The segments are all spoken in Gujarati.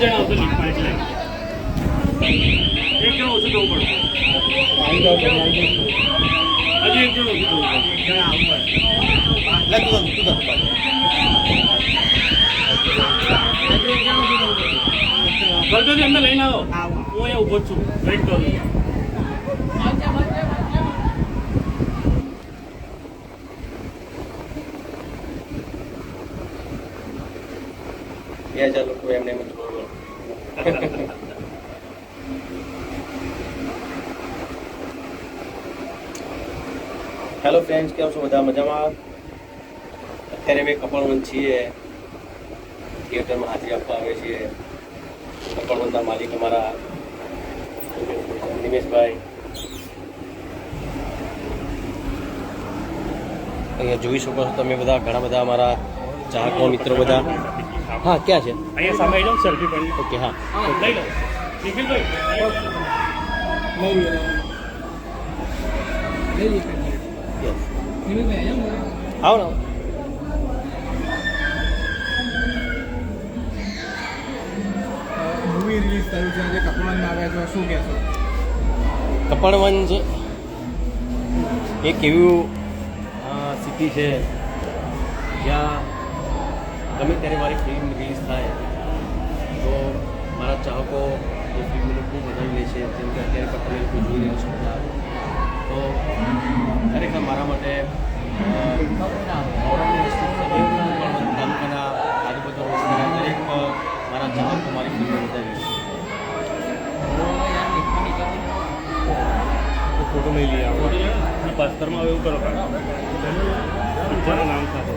જણા આવતો લીફમાં એટલે એક જણ ઓછું જવું પડે. હજી એક જણ ઓછું જવું પડે. એક જણા આવું પડે. અંદર લઈને આવો. હું અહીંયા ઊભો જ છું. વેઇટ કરું. લોકો એમને હેલો ફ્રેન્ડ્સ, કેમ છો બધા? મજામાં? અત્યારે અમે કપડવંત છીએ, થિયેટરમાં હાજરી આપવા આવે છીએ. કપડવંતના માલિક અમારા નિમેશભાઈ. અહીંયા જોઈ શકો છો તમે બધા, ઘણા બધા અમારા ચાહકો મિત્રો બધા. હા, ક્યાં છે? અહીંયા સામે આવી જાઓ, સેલ્ફી પાડી. ઓકે, હા, લઈ લો. નિખિલભાઈ આવો ને. મૂવી રિલીઝ થયું છે, જે કપડવંત આવ્યા છે, શું કહેશો? કપડવંત એક એવું સિટી છે જ્યાં ગમે ત્યારે મારી ફિલ્મ રિલીઝ થાય તો મારા ચાહકો એ ફિલ્મને ખૂબ વધાવી લે છે. જેમ કે અત્યારે પણ તમે લોકો જોઈ રહ્યા છો બધા, તો ખરેખર મારા માટે ગૌરવની વસ્તુ છે. તાલુકાના આજુબાજુ વસ્તુના દરેક મારા ચાહકો મારી ફિલ્મ વધાવી છે. ફોટો લઈ લઈએ. પાસ્તરમાં એવું કરો પિક્ચરનું નામ સાથે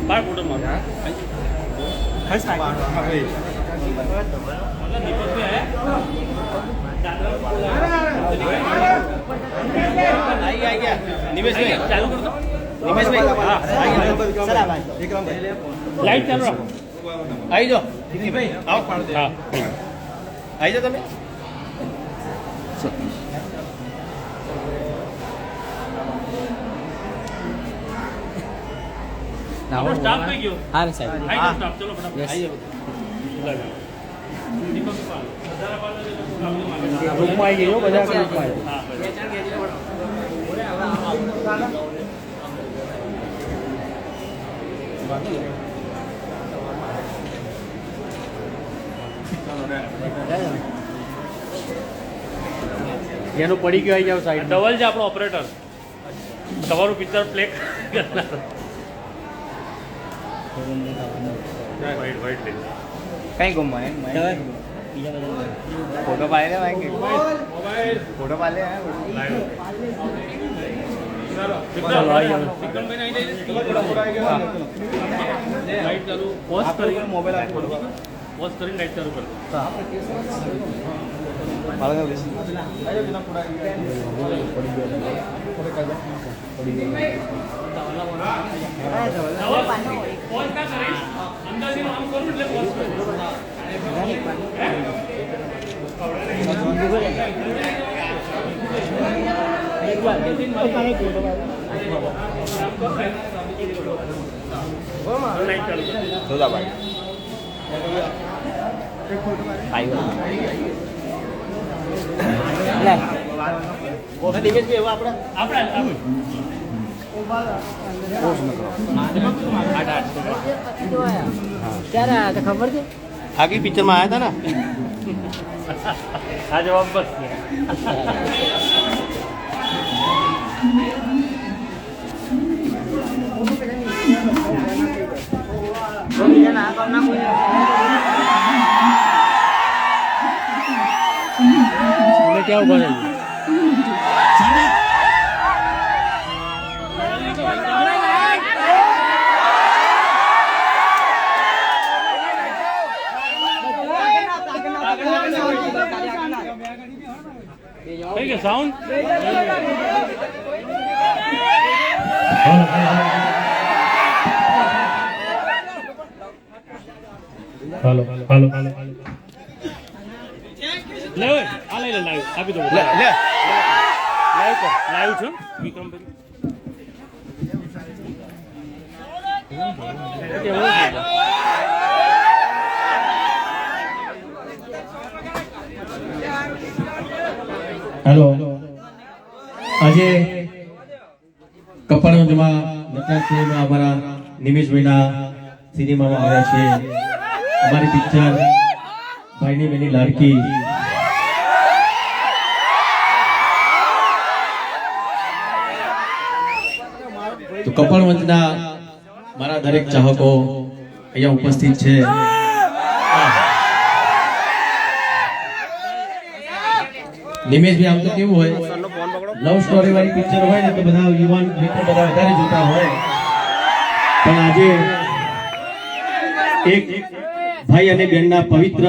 બાર ફોટોમાં નિમેશભાઈ ચાલુ કરતો. નિમેશભાઈ હા, લાઈટ ચાલુ રાખો. આવી જાઓ. આવો. હા, આવી જાઓ તમે. આપણો સ્ટાફ કઈ ગયો? હા ને સાહેબ. આવી જાઓ સ્ટાફ. ચલો ફટાફટ. Yes. રૂમમાં આવી ગયો બધા ગ્રુપમાં. હા, એનું પડી ગયો આવી જાવ સાઈડ. ડબલ છે આપણો ઓપરેટર. તમારું પિક્ચર પ્લે કરનાર. વાઈટ વાઈટ લે. કઈ ગુમવા ફોટો પાડે ફોટો પાડે લાઈટ ચાલુ પોઝ કરી મોબાઈલ પોઝ કરીને લાઈટ ચાલુ કરો. પોઝ ના કરીશ અંદાજી આમ કરું એટલે પોઝ કરું. ક્યારે આવ્યા હતા ખબર છે? આગલી પિક્ચરમાં આવ્યા હતા ને. આ જવાબ બસ क्या उभा है? ठीक है साउंड हेलो हेलो हेलो ले आ ले ले आपी दो ले ले ले લાઈવ છો વિક્રમભાઈ હેલો આજે કપડવંજમાં નટરાજ સિનેમા અમારા નિમેશભાઈના સિનેમામાં આવ્યા છે અમારી પિક્ચર ભાઈની બેની લાડકી તો કપડવંજના મારા દરેક ચાહકો અહીંયા ઉપસ્થિત છે નિમેશભાઈ આમ તો કેવું હોય લવ સ્ટોરી વાળી પિક્ચર હોય ને તો બધા યુવાન મિત્રો બધા વધારે જોતા હોય પણ આજે એક ભાઈ અને બહેનના પવિત્ર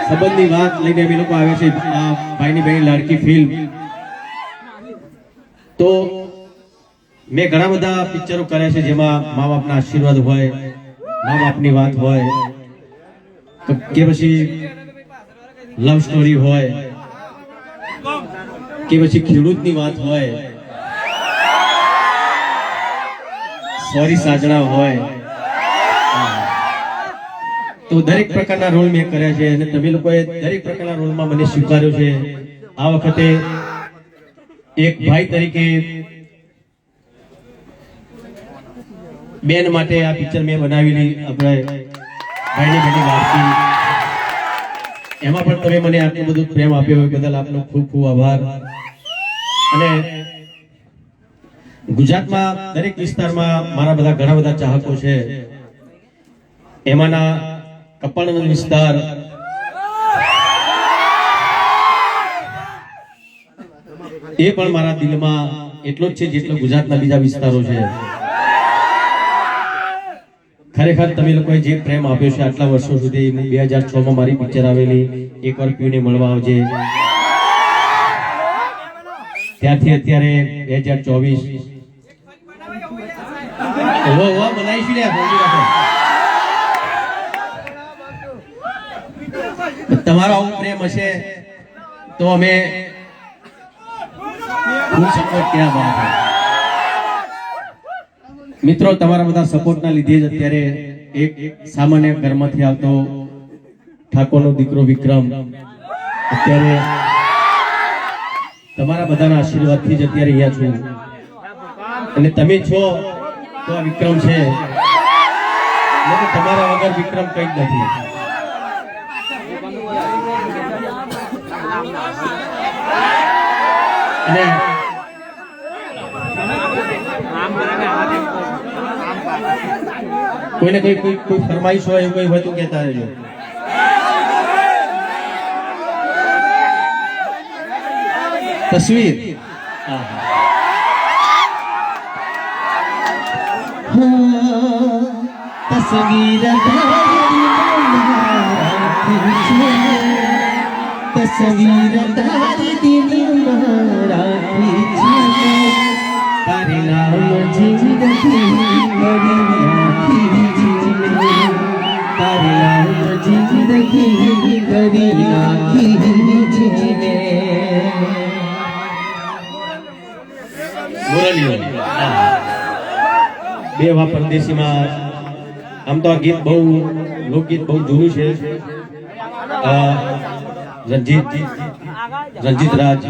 સંબંધની વાત લઈને અમે લોકો આવ્યા છે આ ભાઈની બહેન લાડકી ફિલ્મ તો મેં ઘણા બધા પિક્ચરો કર્યા છે જેમાં મા બાપના આશીર્વાદ હોય મા બાપની વાત હોય કે પછી લવ સ્ટોરી હોય કે પછી ખેડૂતની વાત હોય સોરી સાજણા હોય તો દરેક પ્રકારના રોલ મેં કર્યા છે અને તમે લોકોએ દરેક પ્રકારના રોલમાં મને સ્વીકાર્યો છે આ વખતે એક ભાઈ તરીકે બેન માટે આ પિક્ચર મેં બનાવેલી આપણે ભાઈની બેની લાડકી એમાં પણ તમે મને આટલું બધું પ્રેમ આપ્યો હોય બદલ આપનો ખૂબ ખૂબ આભાર અને ગુજરાતમાં દરેક વિસ્તારમાં મારા બધા ઘણા બધા ચાહકો છે એમાંના કપડવંજ વિસ્તાર એ પણ મારા દિલમાં એટલો જ છે જેટલો ગુજરાતના બીજા વિસ્તારો છે ખરેખર તમે લોકોએ જે પ્રેમ આપ્યો છે આટલા વર્ષો સુધી 2006 માં મારી પિક્ચર આવેલી એકવાર પીને મળવા આવજે ત્યારથી અત્યારે 2024 બનાવીશું ને તમારો આવો પ્રેમ હશે તો અમે ફૂલ સપોર્ટ ક્યાં બાત મિત્રો તમારા બધા સપોર્ટના લીધે જ અત્યારે એક સામાન્ય ઘરમાંથી આવતો ઠાકોરનો દીકરો વિક્રમ અત્યારે તમારા બધાના આશીર્વાદથી જ અત્યારે અહીંયા છું અને તમે છો તો આ વિક્રમ છે તમારા વગર વિક્રમ કંઈ જ નથી અને કોઈને કોઈ ફરમાઈશ હોય એવું કોઈ હોય તો કહેતા રહેજો તસવીર તસવીર તસવીર તારી દિલ રાખી છે તારે નામ જિંદગી કરી નાખી છે તારે નામ જિંદગી કરી નાખી છે બેવા પરદેશીમાં આમ તો આ ગીત બહુ લોકગીત બહુ જૂનું છે રંજીત રાજ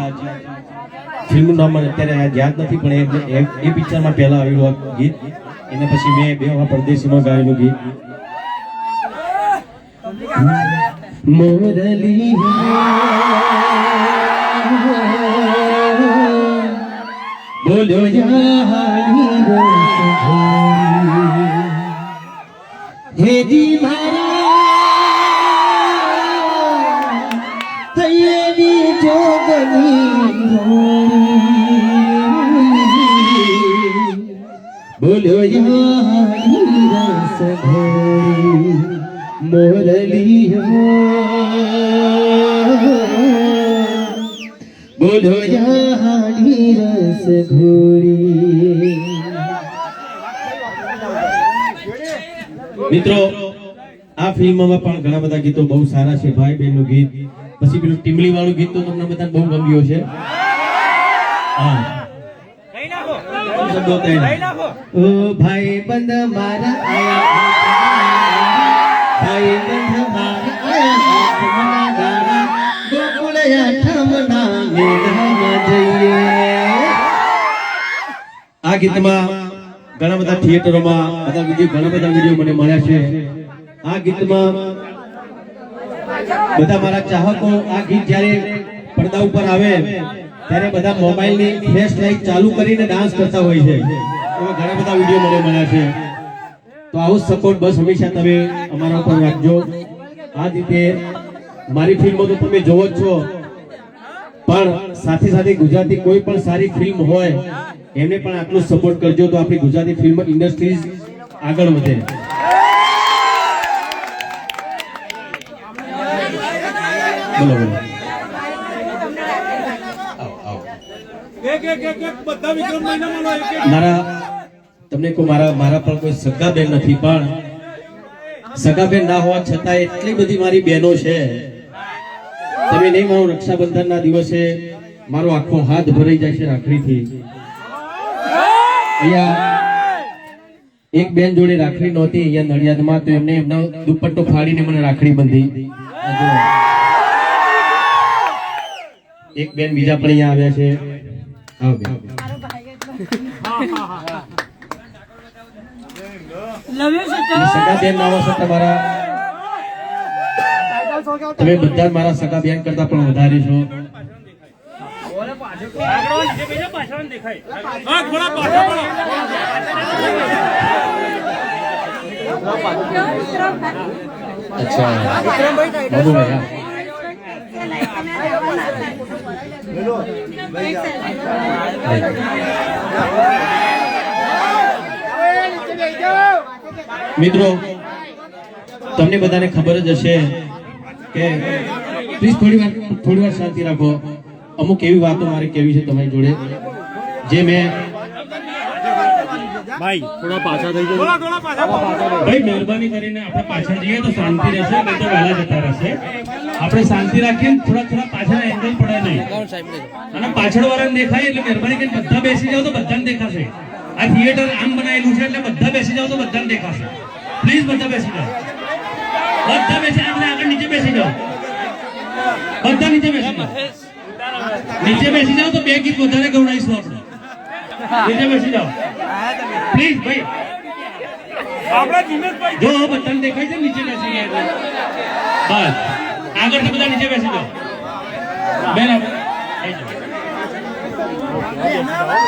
ફિલ્મનું નામ મને અત્યારે યાદ નથી પણ એ પિક્ચરમાં પહેલા આવેલું આ ગીત એના પછી મેં બેવા પરદેશીમાં ગાયેલું ગીત મોરલી બોલો યારી હેજી મારા થયેલી જોગની બોલો યારી રસ ઘોરી મોરલી બોલો યારી રસ ઘોરી મિત્રો આ ફિલ્મમાં પણ ઘણા બધા ગીતો બહુ સારા છે ભાઈ બહેનનું ગીત પછી પેલું ટીમલી વાળું ગીત તો તમને બધાને બહુ ગમ્યું છે. હા શબ્દો ત્રણ. ઓ ભાઈ બંધ મારા આયા, ભાઈ બંધ મારા આયા આઠમના ગાળા, ગોકુળ આઠમના મેળામાં જઈએ. આ ગીતમાં ઘણા બધા થિયેટરોમાં ઘણા બધા વિડીયો મને મળ્યા છે. આ ગીતમાં બધા મારા ચાહકો આ ગીત જ્યારે પડદા ઉપર આવે ત્યારે બધા મોબાઈલની ફ્લેશ લાઈટ ચાલુ કરીને ડાન્સ કરતા હોય છે. એવા ઘણા બધા વિડીયો મને મળ્યા છે. તો આવો સપોર્ટ બસ હંમેશા તમે અમારા ઉપર રાખજો. આ રીતે મારી ફિલ્મો તો તમે જોવો જ છો, પણ સાથે સાથે ગુજરાતી કોઈ પણ સારી ફિલ્મ હોય એમને પણ આટલું સપોર્ટ કરજો તો આપણી ગુજરાતી ફિલ્મ ઇન્ડસ્ટ્રીઝ આગળ વધે. બોલો બોલો. મારા તમને કહું, મારા પણ કોઈ સગા બેન નથી, પણ સગા બેન ના હોવા છતાં એટલી બધી મારી બહેનો છે. તમે નહીં માનો, રક્ષાબંધનના દિવસે મારો આખો હાથ ભરાઈ જાય છે રાખડીથી. અહીંયા એક બેન જોડે રાખડી નહોતી અહીંયા નડિયાદમાં, તો એમને એમનો દુપટ્ટો ફાડીને મને રાખડી બંધી. એક બેન બીજા પણ અહીંયા આવ્યા છે. આવો બેન. સગા બેન ના હોવા છતાં મારા તમે બધા મારા સગા બેન કરતા પણ વધારે છો. અચ્છા બાબુભાઈ, હા. મિત્રો તમને બધાને ખબર જ હશે કે પ્લીઝ થોડી વાર શાંતિ રાખો. અમુક એવી વાતો મારે કેવી છે તમારી જોડે જે મેં ભાઈ થોડા પાછા થઈ જાય. ભાઈ મહેરબાની કરીને આપણે પાછળ જઈએ તો શાંતિ રહેશે, નહીં તો વહેલા જતા રહેશે. આપણે શાંતિ રાખીએ, થોડા પાછળ એંગલ પડે નહીં, અને પાછળ વાળાને દેખાય એટલે મહેરબાની કરીને બધા બેસી જાવ તો બધાને દેખાશે. આ થિયેટર આમ બનાવેલું છે એટલે બધા બેસી જાવ તો બધાને દેખાશે. પ્લીઝ બધા બેસી જાઓ, બધા બેસી આપણે આગળ નીચે બેસી જાઓ, બધા નીચે બેસી જાઓ. નીચે બેસી જાઓ તો બે ગીત વધારે ગવડાવીશું આપણે. નીચે બેસી જાઓ પ્લીઝ ભાઈ. જો બધાને દેખાય છે નીચે બેસી ગયા બસ આગળ બધા નીચે બેસી જાઓ. બેન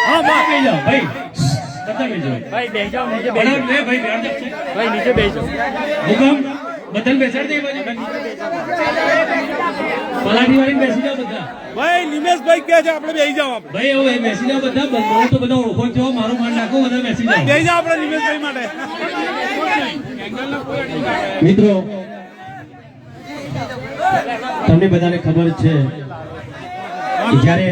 હા બસ બેસી જાઓ ભાઈ, બધા બેસી જાઓ ભાઈ. બેસી જાઓ નીચે, ભાઈ નીચે બેસી જાઓ. હુકમ બધાને બેસાડી દે. પલાટી વાળી બેસી જાઓ બધા. ભાઈ નિમેશભાઈ કહે છે આપણે બેસી જાવ. ભાઈ હવે બેસી જાઓ બધા. બંધો તો બધા ઓળખો છો, મારું માન નાખો, બધા બેસી જાઓ. બેસી જાવ આપણે નિમેશભાઈ માટે. મિત્રો તમને બધાને ખબર છે કે જ્યારે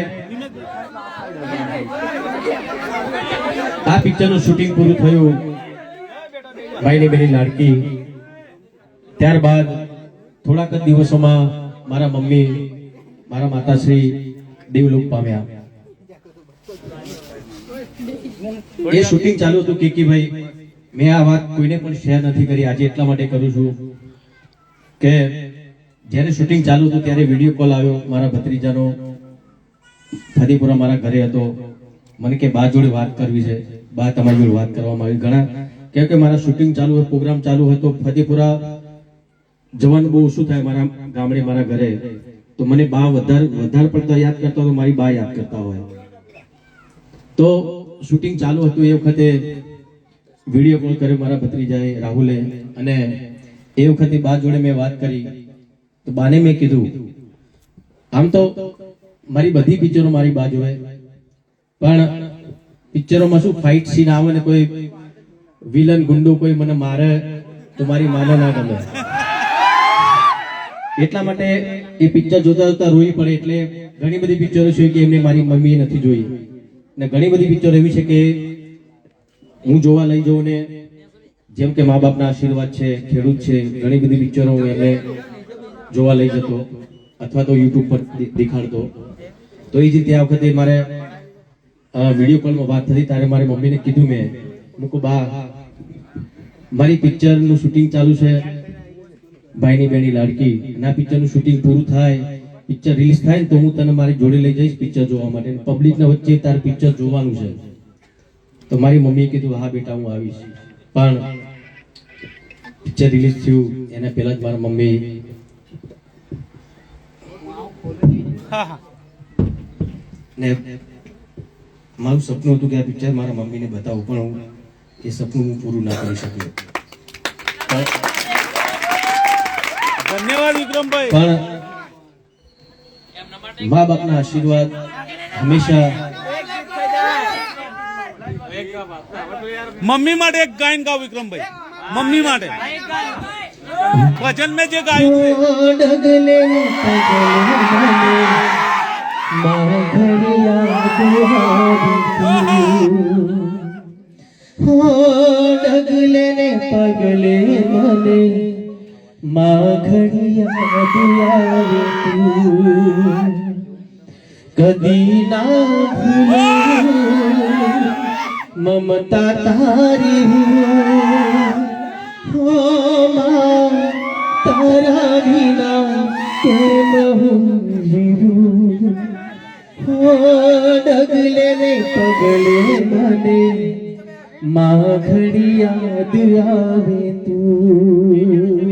આ પિક્ચરનું શૂટિંગ પૂરું થયું, ભાઈની બેની લાડકી, ત્યારબાદ થોડાક જ દિવસોમાં મારા મમ્મી, મારા માતાશ્રી દેવલોક પામ્યા. એ શૂટિંગ ચાલુ હતું કેકીભાઈ. મેં આ વાત કોઈને પણ શેર નથી કરી, આજે એટલા માટે કરું છું કે જ્યારે શૂટિંગ ચાલુ હતું ત્યારે વિડીયો કોલ આવ્યો મારા ભત્રીજાનો. ફતેપુરા મારા ઘરે હતો. મને કે બા જોડે વાત કરવી છે. બા તમારી જોડે વાત કરવામાં આવી. ઘણા કેમ કે મારા શૂટિંગ ચાલુ હોય, પ્રોગ્રામ ચાલુ હતો, ફતેપુરા જવાનું બહુ ઓછું થાય મારા ગામડે, મારા ઘરે. તો મને બા વધારે પડતા યાદ કરતા હોય, મારી બા યાદ કરતા હોય. તો શૂટિંગ ચાલુ હતું એ વખતે વિડીયો કોલ કર્યો મારા ભત્રીજાએ રાહુલે, અને એ વખતે બા જોડે મેં વાત કરી. તો બાને મેં કીધું, આમ તો મારી બધી પિક્ચરો મારી બા જોવે, પણ પિક્ચરોમાં શું ફાઇટ સીન આવે ને કોઈ વિલન ગુંડો કોઈ મને મારે તો મારી માને ના ગમે. એટલા માટે એ પિક્ચર જોતા જોતા રોઈ પડે. એટલે ઘણી બધી પિક્ચરો છે કે એમને મારી મમ્મીએ નથી જોઈ, ને ઘણી બધી પિક્ચરો એવી છે કે હું જોવા લઈ જાઉં ને, જેમ કે મા બાપના આશીર્વાદ છે, ખેડૂત છે, ઘણી બધી પિક્ચરો હું એમને જોવા લઈ જતો. અથવા તો યુટ્યુબ પર દેખાડતો. તો એ જ તે આ વખતે મારે વિડીયો કોલમાં વાત થતી ત્યારે મારી મમ્મીને કીધું મેં કહું બા મારી પિક્ચરનું શૂટિંગ ચાલુ છે ભાઈની બેની લાડકી, અને આ પિક્ચરનું શૂટિંગ પૂરું થાય, પિક્ચર રિલીઝ થાય ને તો હું તને મારી જોડે લઈ જઈશ પિક્ચર જોવા માટે, પબ્લિકના વચ્ચે તારે પિક્ચર જોવાનું છે. તો મારી મમ્મીએ કીધું હા બેટા હું આવીશ. પણ પિક્ચર રિલીઝ થયું એના પહેલા જ મારા મમ્મી ને મારું સપનું હતું કે આ પિક્ચર મારા મમ્મીને બતાવું, પણ હું એ સપનું હું પૂરું ના કરી શક્યો. ધન્યવાદ વિક્રમભાઈ. પણ મા બાપના આશીર્વાદ હંમેશા. મમ્મી માટે એક ગાયન ગાઓ વિક્રમભાઈ, મમ્મી માટે વચન મેં જે ગાયું છે. ડગલે મારા ઘડિયા ડગલે ને પગલે મને મા ઘડિયા દુઆવે તું, કદી ના ભૂલે મમતા તારી હો મા, તારા વિના કેમ હું જીવું, હો ડગલે ને પગલે મને મા ઘડી યાદ આવે તું,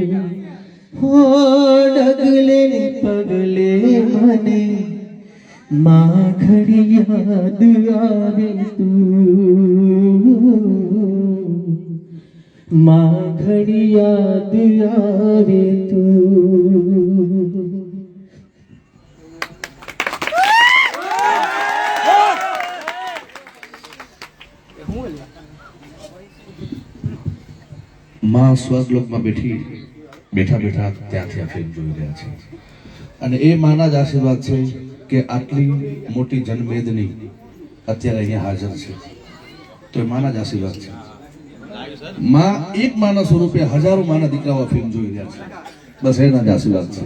હો ડગલે ને પગલે મને મા ઘડી યાદ આવે તું, મા ઘડી યાદ આવે તું. માં સ્વર્ગલોકમાં બેઠા ત્યાંથી આ ફિલ્મ જોઈ રહ્યા છે, અને એ માના જ આશીર્વાદ છે કે આટલી મોટી જનમેદની અત્યારે અહીંયા હાજર છે. તો એ માના જ આશીર્વાદ છે. માં એક માના સ્વરૂપે હજારો માના દીકરાઓ ફિલ્મ જોઈ રહ્યા છે, બસ એના જ આશીર્વાદ છે.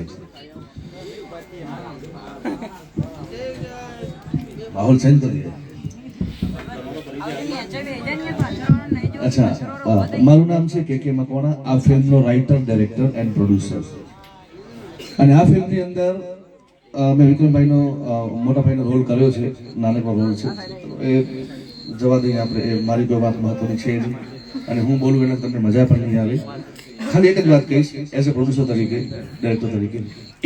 માહોલ સેન્સ કરી. અચ્છા, મારું નામ છે કે મકવાણા. આ ફિલ્મનો રાઇટર, ડાયરેક્ટર એન્ડ પ્રોડ્યુસર. અને આ ફિલ્મની અંદર મેં વિક્રમભાઈનો મોટા ભાઈનો રોલ કર્યો છે, નાનકડો રોલ છે. એ જવા દઈએ આપણે, એ મારી કોઈ વાત મહત્વની છે નહીં, અને હું બોલું એટલે તમને મજા પણ નહીં આવે. ખાલી એક જ વાત કહીશ, એઝ એ પ્રોડ્યુસર તરીકે, ડાયરેક્ટર તરીકે,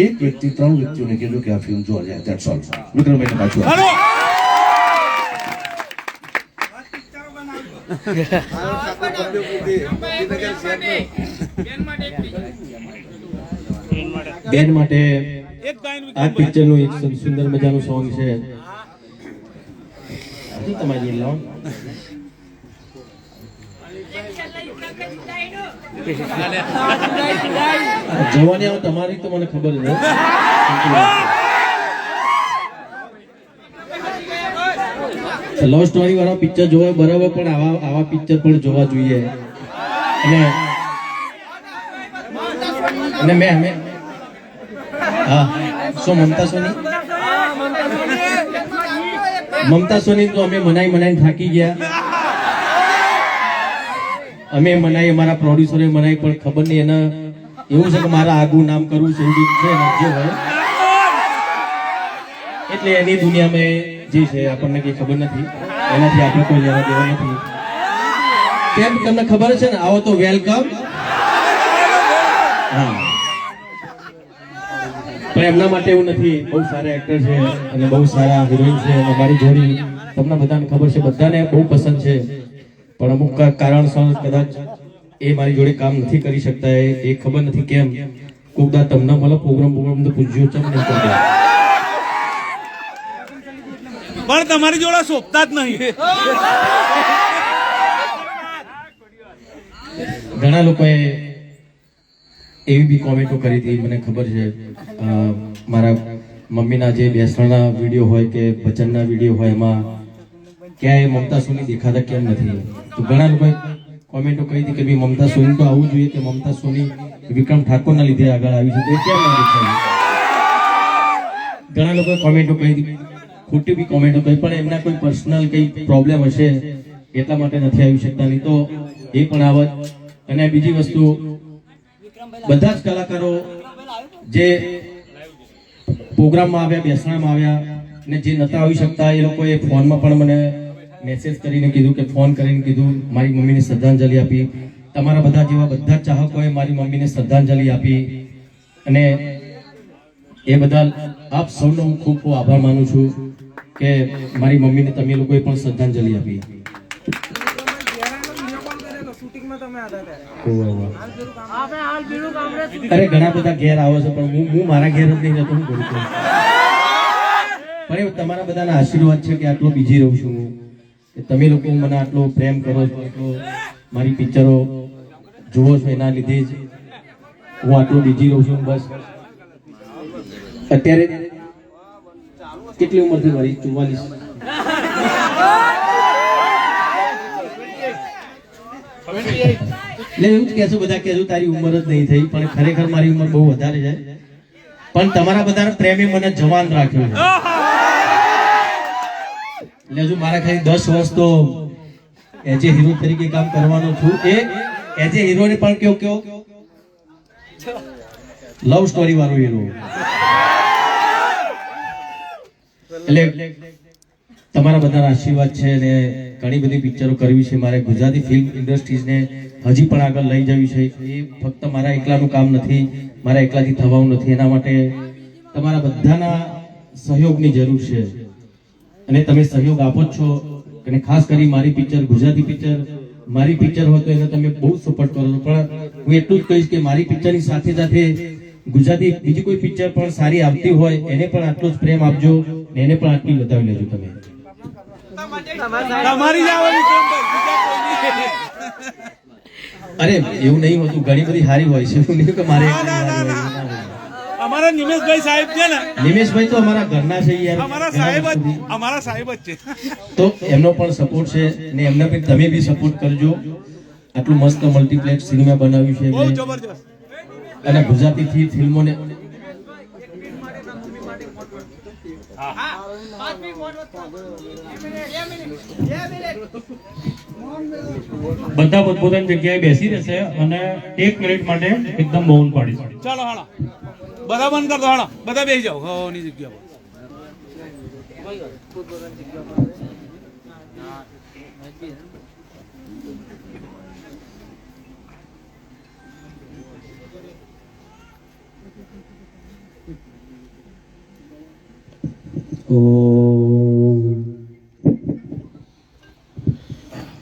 એક વ્યક્તિ 3 વ્યક્તિઓને કહેજો કે આ ફિલ્મ જોવા જાય. That's all. વિક્રમભાઈને પાછું બેન માટે એક ગાયન આ પિક્ચરનું એક સુંદર મજાનું સોંગ છે. તમારી લાવો જવાની આવો તમારી તો મને ખબર છે. લવ સ્ટોરી વાળા પિક્ચર જોવા બરાબર, પણ આવા પિક્ચર પણ જોવા જોઈએ. અને મેં હા, શું મમતા સોની તો અમે મનાઈ થાકી ગયા. અમે મનાઈ, અમારા પ્રોડ્યુસરે મનાઈ, પણ ખબર નહીં એને એવું છે કે મારા આગું નામ કરવું છે, એવું છે ને જે હોય એટલે એની દુનિયામાં જે છે આપણને કઈ ખબર નથી, એનાથી આપણે કોઈ લેવા દેવા નથી. કેમ તમને ખબર છે ને? આવો તો વેલકમ. હા, પણ એમના માટે એવું નથી. બહુ સારા એક્ટર છે અને બહુ સારા હિરોઈન છે, અને મારી જોડી તમને બધાને ખબર છે, બધાને બહુ પસંદ છે. પણ અમુક કારણસર કદાચ એ મારી જોડે કામ નથી કરી શકતા. એ ખબર નથી કેમ. કોકદા તમને મળે પ્રોગ્રામ તો પૂછ્યો ચમ નહીં કરતા, પણ તમારી જોડે શોભતા જ નહીં. ઘણા લોકોએ એવી બી કોમેન્ટો કરી હતી, મને ખબર છે. મારા મમ્મીના જે બેસણના વિડીયો હોય કે ભજનના વિડીયો હોય, એમાં ક્યાંય મમતા સોની દેખાતા કેમ નથી? તો ઘણા લોકોએ કોમેન્ટો કરી હતી કે ભાઈ મમતા સોની તો આવવું જોઈએ, કે મમતા સોની વિક્રમ ઠાકોરના લીધે આગળ આવી છે, તો એ કેમ ના દેખાય? ઘણા લોકો કોમેન્ટો કહી ખોટી બી કોમેન્ટો કહી, પણ એમના કોઈ પર્સનલ કઈ પ્રોબ્લેમ હશે એટલા માટે નથી આવી શકતા, નહીં તો એ પણ આવત. અને બીજી વસ્તુ, બધા જ કલાકારો જે પ્રોગ્રામમાં આવ્યા, બેસણામાં આવ્યા ને જે નતા આવી શકતા, એ લોકોએ ફોનમાં પણ મને મેસેજ કરીને કીધું કે ફોન કરીને કીધું મારી મમ્મીને શ્રદ્ધાંજલિ આપી. તમારા બધા જેવા બધા જ ચાહકોએ મારી મમ્મીને શ્રદ્ધાંજલિ આપી, અને એ બદલ આપ સૌનો હું ખૂબ ખૂબ આભાર માનું છું કે મારી મમ્મીને તમે લોકોએ પણ શ્રદ્ધાંજલિ આપી. અરે ઘણા બધા ઘેર આવે છે, પણ હું મારા ઘેર જ નહીં જતો, હું કરું છું. પણ એ તમારા બધાના આશીર્વાદ છે કે આટલો બીજી રહું છું હું, કે તમે લોકો મને આટલો પ્રેમ કરો છો, આટલો મારી પિક્ચરો જુઓ છો, એના લીધે જ હું આટલો બીજી રહું છું. બસ અત્યારે કેટલી ઉંમર થઈ મારી? 44. એટલે એવું જ કહેશું, બધા કહેશું તારી ઉંમર જ નહીં થઈ, પણ ખરેખર મારી ઉંમર બહુ વધારે છે. પણ તમારા બધાના પ્રેમે મને જવાન રાખ્યો છે. એટલે હજુ મારા ખાલી 10 વર્ષ તો એઝ એ હીરો તરીકે કામ કરવાનો છું. એ એઝ એ હીરો ને પણ કેવો લવ સ્ટોરી વાળો હીરો. એટલે તમારા બધાના આશીર્વાદ છે, અને ઘણી બધી પિક્ચરો કરવી છે મારે. ગુજરાતી ફિલ્મ ઇન્ડસ્ટ્રીઝને હજી પણ આગળ લઈ જવી છે. એ ફક્ત મારા એકલાનું કામ નથી, મારા એકલાથી થવાનું નથી. એના માટે તમારા બધાના સહયોગની જરૂર છે, અને તમે સહયોગ આપો જ છો. અને ખાસ કરી મારી પિક્ચર, ગુજરાતી પિક્ચર, મારી પિક્ચર હોય તો એને તમે બહુ સપોર્ટ કરો છો. પણ હું એટલું જ કહીશ કે મારી પિક્ચરની સાથે સાથે ગુજરાતી બીજી કોઈ પિક્ચર પણ સારી આવતી હોય એને પણ આટલો જ પ્રેમ આપજો, ને એને પણ આટલી બતાવી લેજો તમે. તમારી જ આવે વિક્રમભાઈ, બીજા કોઈની નહીં. અરે એવું નહીં હોતું, ઘણી બધી સારી હોય છે. એવું નહીં કે મારે અમારા નિમેશભાઈ સાહેબ છે ને, નિમેશભાઈ તો અમારા ઘરના છે યાર, અમારા સાહેબ જ છે. તો એમનો પણ સપોર્ટ છે, ને એમને પણ તમે બી સપોર્ટ કરજો. આટલું મસ્ત મલ્ટીપ્લેક્સ સિનેમા બનાવ્યું છે બહુ એમણે, જબરજસ્ત. અને ગુજરાતી ફિલ્મોને બધા પોતપોતાની જગ્યાએ બેસી રહેશે અને 1 મિનિટ માટે એકદમ મૌન પાડીશું. ચાલો હાલો, બધા બંધ કર દો, હાલો બધા બેસી જાઓ ની જગ્યા પર.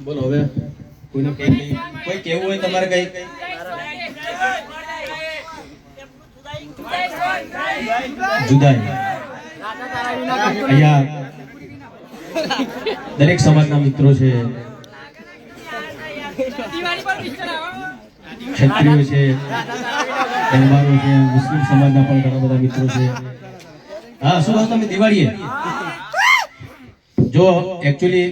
બોલો હવે કોઈને કોઈ કેવું હોય તમારે કઈ? જુદાઈ અહીંયા દરેક સમાજના મિત્રો છે, ક્ષત્રિયો છે, દરબારો છે, મુસ્લિમ સમાજના પણ ઘણા બધા મિત્રો છે. હા, શું વાત તમે દિવાળીએ? જો એકચ્યુઅલી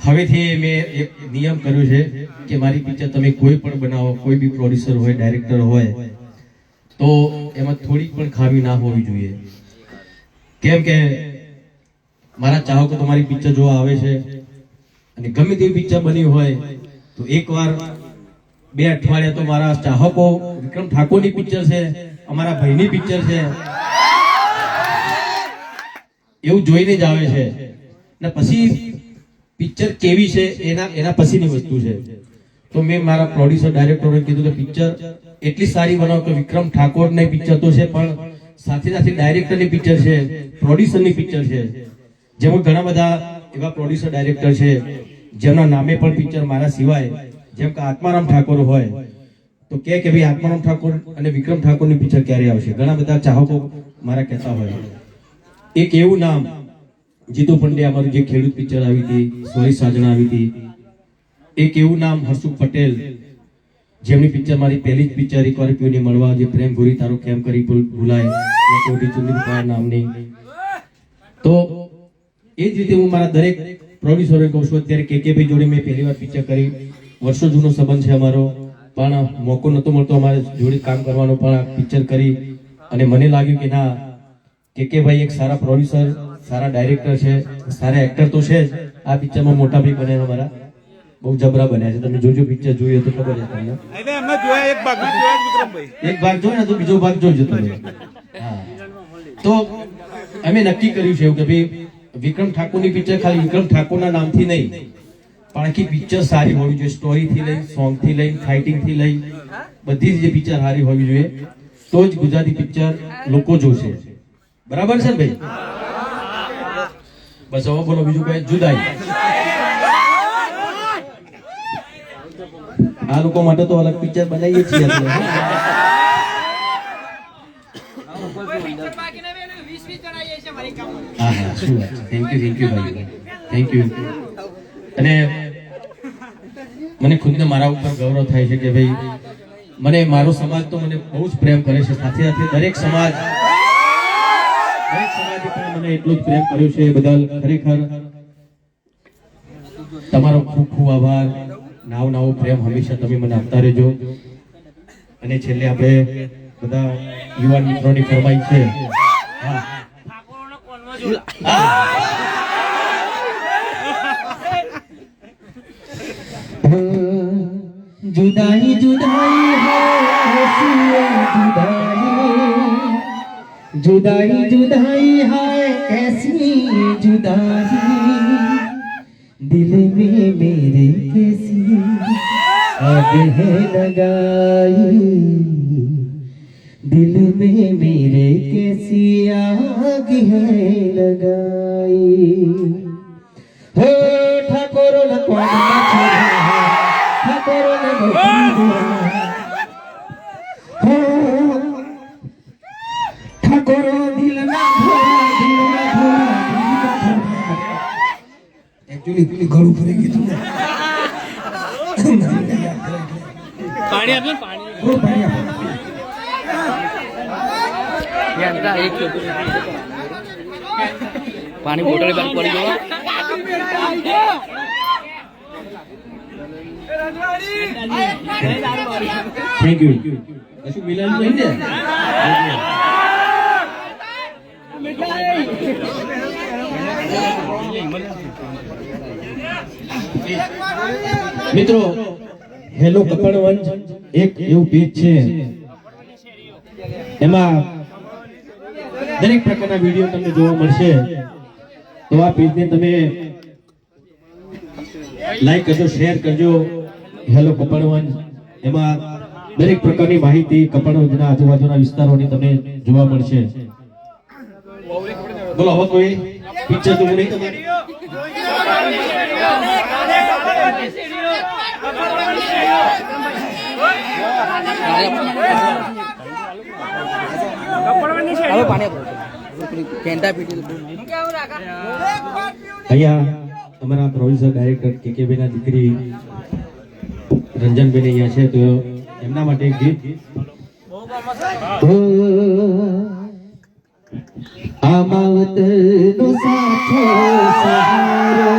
હવેથી મેં એક નિયમ કર્યો છે કે મારી પિક્ચર તમે કોઈ પણ બનાવો, કોઈ બી પ્રોડ્યુસર હોય, ડાયરેક્ટર હોય, તો એમાં થોડી પણ ખામી ના હોવી જોઈએ. કેમ કે મારા ચાહકો તમારી પિક્ચર જોવા આવે છે, અને ગમે તેવી પિક્ચર બની હોય તો એકવાર 2 અઠવાડિયા તો મારા ચાહકો વિક્રમ ઠાકોરની પિક્ચર છે, અમારા ભાઈની પિક્ચર છે એવું જોઈને જ આવે છે. ને પછી પિક્ચર કેવી છે એના પછીની વસ્તુ છે. તો મેં મારા પ્રોડ્યુસર ડાયરેક્ટરોને કીધું કે પિક્ચર એટલી સારી બનાવો કે વિક્રમ ઠાકોરની પિક્ચર તો છે, પણ સાથે સાથે ડાયરેક્ટરની પિક્ચર છે, પ્રોડ્યુસરની પિક્ચર છે. જેમાં ઘણા બધા એવા પ્રોડ્યુસર ડાયરેક્ટર છે જેમના નામે પણ પિક્ચર મારા સિવાય, જેમ કે આત્મારામ ઠાકોર હોય તો કે ભાઈ આત્મારામ ઠાકોર અને વિક્રમ ઠાકોરની પિક્ચર ક્યારે આવશે? ઘણા બધા ચાહકો મારા કહેતા હોય. એક એવું નામ જીતુ પંડ્યા, અમારું જે ખેડૂત પિક્ચર આવી હતી, સોરી સાજણા આવી હતી. એક એવું નામ હર્ષુખ પટેલ, જેમની પિક્ચર મારી પહેલી જ પિક્ચર એકવાર પીઓને મળવા, જે પ્રેમ ભૂરી તારો કેમ કરી ભૂલાય, કોટી ચુંદડી નામની. તો એ જ રીતે હું મારા દરેક પ્રોડ્યુસરોને કહું છું. અત્યારે કે ભાઈ જોડે મેં પહેલી વાર પિક્ચર કરી, વર્ષો જૂનો સંબંધ છે અમારો, પણ મોકો નતો મળતો અમારે જોડે કામ કરવાનો, પણ આ પિક્ચર કરી અને મને લાગ્યું કે ના, કે ભાઈ એક સારા પ્રોડ્યુસર, સારા ડાયરેક્ટર છે, સારા એક્ટર તો છે જ. આ પિક્ચરમાં મોટા ભાઈ બન્યા અમારા, બહુ જબરા બન્યા છે. તમે જોજો, પિક્ચર જોયું તો ખબર છે તમને. એટલે એમને જોયા એક ભાગ જોયા જ વિક્રમભાઈ. એક ભાગ જોયો ને તો બીજો ભાગ જોજો તમે. હા, તો અમે નક્કી કર્યું છે એવું કે ભાઈ વિક્રમ ઠાકોરની પિક્ચર ખાલી વિક્રમ ઠાકોરના નામથી નહીં, પણ આખી પિક્ચર સારી હોવી જોઈએ. સ્ટોરીથી લઈ, સોંગથી લઈ, ફાઇટિંગથી લઈ, બધી જ પિક્ચર સારી હોવી જોઈએ. તો જ ગુજરાતી પિક્ચર લોકો જોશે. બરાબર છે ને ભાઈ? બસ હવે બોલો બીજું કઈ. જુદાઈ આ લોકો માટે તો અલગ પિક્ચર બનાવીએ છીએ આપણે. હા હા, શું વાત છે. થેન્ક યુ ભાઈ, થેન્ક યુ. અને મને ખુદને મારા ઉપર ગૌરવ થાય છે કે ભાઈ મને મારો સમાજ તો મને બહુ જ પ્રેમ કરે છે. સાથે સાથે દરેક સમાજે પણ મને એટલો જ પ્રેમ કર્યો છે. એ બદલ ખરેખર તમારો ખૂબ ખૂબ આભાર. નવો પ્રેમ હંમેશા તમે મને આપતા રહેજો. અને છેલ્લે આપણે બધા યુવાન મિત્રોની ફરમાઈ છે. जुदाई जुदाई है जुदाई जुदाई है कैसी जुदाई दिल में मेरे कैसी आग है लगाई दिल में मेरे कैसी आग है लगाई हो ठाकुर ठाकुर दिल ना एक्चुअली પેલી ગળું ભરી ગયું પાણી આપે પાણી. પાણી બોટલ બંધ પડી ગયો. Thank you. કશું મિલન નહીં ને? મિત્રો, હેલો કપડવંજ એક એવું પેજ છે, એમાં દરેક પ્રકારના વિડીયો તમને જોવા મળશે. તો આ પેજને તમે લાઈક કરજો, શેર કરજો. હેલો કપડવંજ, એમાં દરેક પ્રકારની માહિતી કપડવંજના આજુબાજુના વિસ્તારોની તમને જોવા મળશે. બોલો હવે કોઈ પિક્ચર જોવું નહીં તમારે? અહીંયા અમારા પ્રોડ્યુસર ડાયરેક્ટર કે ના દીકરી રંજનબેન અહીંયા છે, તો એમના માટે એક ગીત. આ માવતરનો સાચો સહારો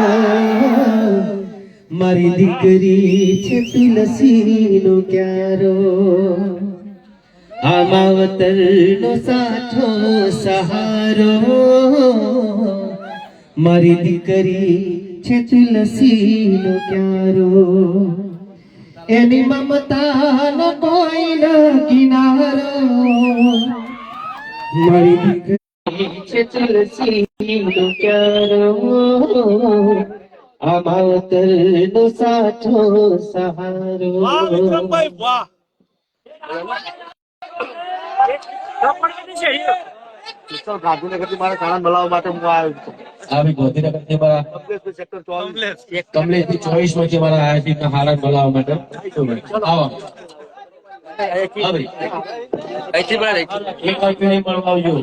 મારી દીકરી છે તુલસીનો ક્યારો. આ માવતરનો સાચો સહારો મારી દીકરી છે તુલસીનો ક્યારો. એની મમતાનો કોઈ ન કિનારો મારી દીકરી છે તુલસીનો ક્યારો. આ માવતરનો સાચો સહારો. વાહ વિક્રમભાઈ વાહ. ગાંધીનગરથી મારા સાણંદ બોલાવવા માટે હું આવ્યો છું. આવી ગાંધીનગરથી મારા સેક્ટર 24 કમલેશથી 24 માંથી મારા આયા છે હારા બોલાવવા માટે. આવો અહીંથી બરાબર એક વાર નહીં મળવા આવજો.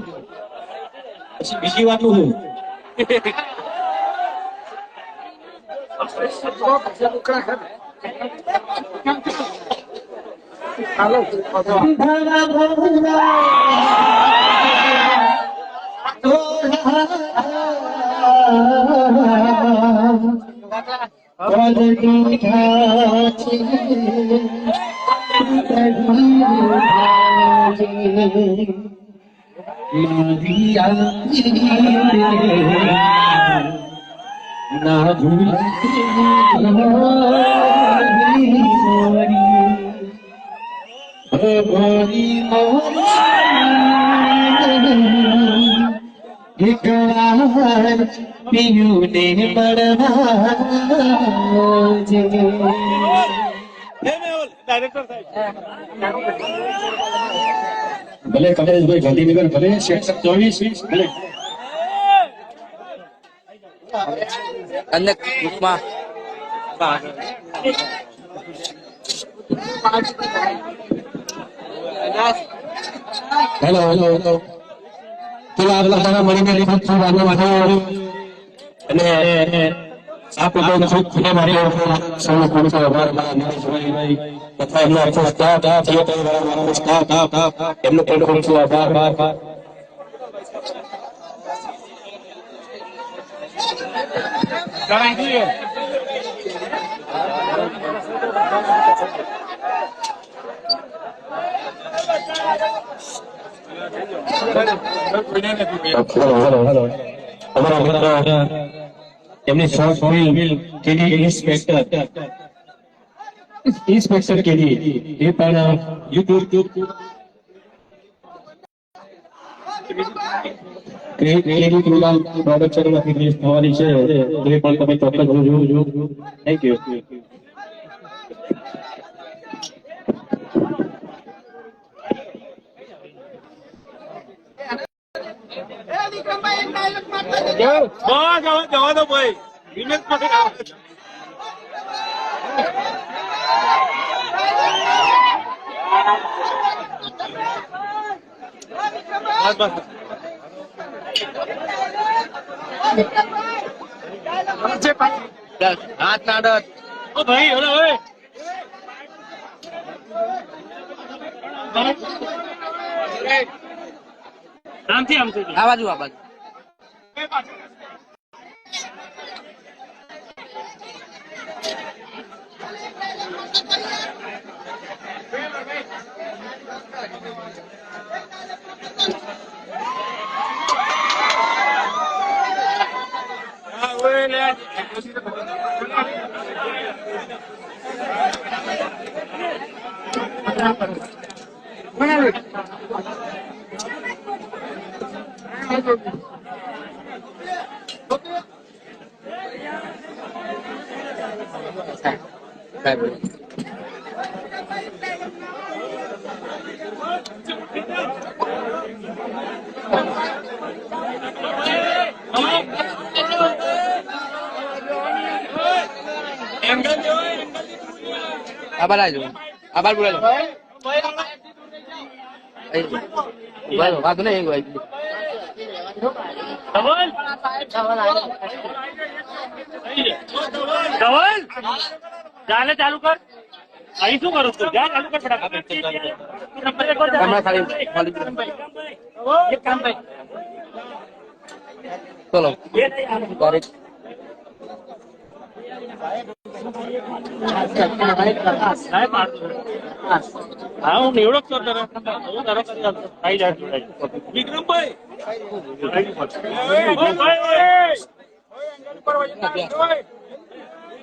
પછી બીજી વાત હું મારી આંખની ના ભૂલતી મારી એક વાર પિયુને મળવા જે ડાયરેક્ટર સાહેબ ભલે કમલેશભાઈ ગાંધીનગર ભલે સેક્શન 24 ભલે અને ગ્રુપમાં હેલો હેલો હેલો પેલા આગલા તારા મળીને લીધું છું આગળ વાંધો અને આપ લોકોને ખૂબ ખૂબ મારી સૌનો ખૂબ ખૂબ આભાર મારા સુરેશભાઈ તથા એમના આખો સ્ટાફ થિયેટર વાળા મારા સ્ટાફ એમનો પણ ખૂબ ખૂબ આભાર હેલો અમારા મિત્ર એમની શોર્ટ ફિલ્મ કેડી ઇન્સ્પેક્ટર કેડી એ પણ યુટ્યુબ કેડી ક્રિમિનલ પ્રોડક્શનમાંથી રિલીઝ થવાની છે એ પણ તમે ચોક્કસ જોજો થેન્ક યુ જવા દો ભાઈ વિનેશ પટેલ આવે છે. બસ બસ હાથ ના ડર ઓ ભાઈ ઓલે ઓય શાંતિ આમથી આ બાજુ હા ઓય લે આબાર આવજો આબાર બોલાજો વાંધો નહીં ધવલ ચાલે ચાલુ કર અહીં શું કરું છું જા ચાલુ કર ફટાફટ હમણાં ખાલી એક કામ ભાઈ ચલો હા હું નિવડક છો તારો હું તારો કરી આપતો થઈ જાય વિક્રમભાઈ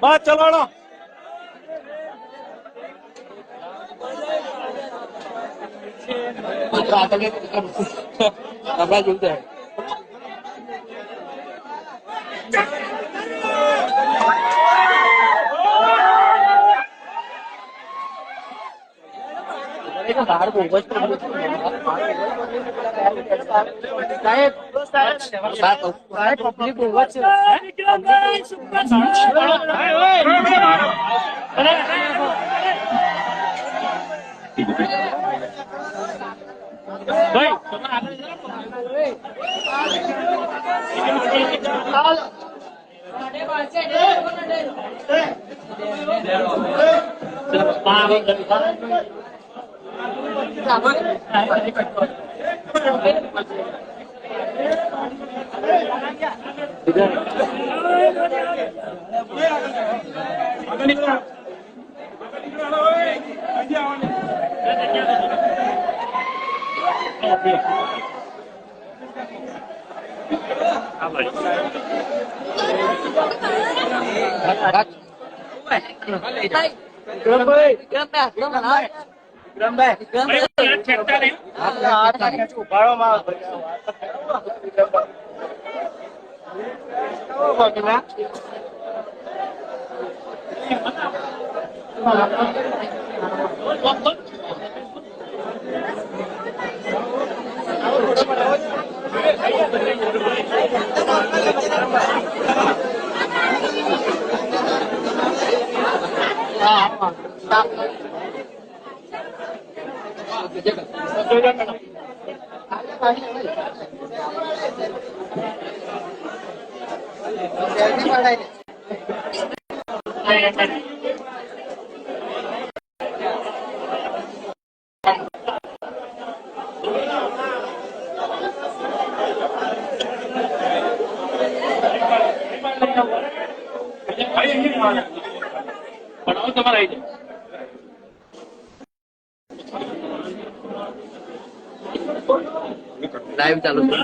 બસ ચલો આપડા જોઈતા બહાર બહુ જ સાહેબ પબ્લિક બહુ જ લાઈવ ચાલુ છે.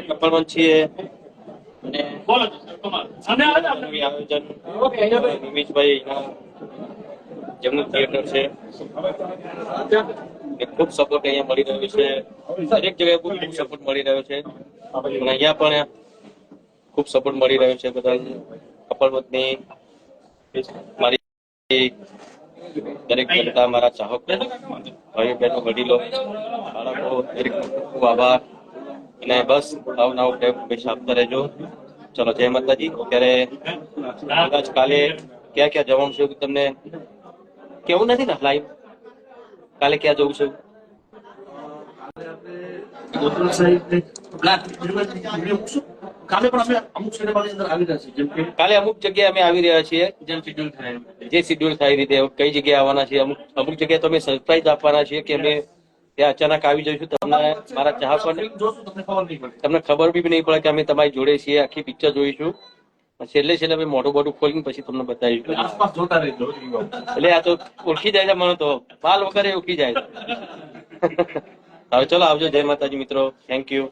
કપલવંત છીએ અને આયોજન નિમિષભાઈ જેમનું થિયેટર છે ખૂબ સપોર્ટ અહીંયા મળી રહ્યો છે. દરેક જગ્યાએ ખૂબ સપોર્ટ મળી રહ્યો છે અને અહીંયા પણ ખૂબ સપોર્ટ મળી રહ્યો છે. બધા કપલવંતની મારી દરેક જનતા, મારા ચાહકો, ભાઈઓ બહેનો, વડીલો, બાળકો, દરેક ખૂબ આભાર. અને બસ આવું નવું પ્રેમ હંમેશા આપતા રહેજો. ચલો, જય માતાજી. અત્યારે કદાચ કાલે ક્યાં ક્યાં જવાનું છે તમને કેવું નથી ને લાઈવ? કાલે ક્યાં જવું છે? કાલે અમુક જગ્યાએ અમે આવી રહ્યા છીએ, જે શિડ્યુલ થાય રીતે કઈ જગ્યાએ આવવાના છીએ. અમુક જગ્યાએ તો અમે સરપ્રાઈઝ આપવાના છીએ કે અમે ત્યાં અચાનક આવી જઈશું. તમને મારા ચાહકોને તમને ખબર બી નહીં પડે કે અમે તમારી જોડે છીએ. આખી પિક્ચર જોઈશું. છેલ્લે અમે મોઢું બોઢું ખોલીને પછી તમને બતાવીશું. એટલે આ તો ઓળખી જાય છે મને તો, બાલ વગેરે ઓળખી જાય છે. હવે ચલો આવજો. જય માતાજી મિત્રો. Thank you.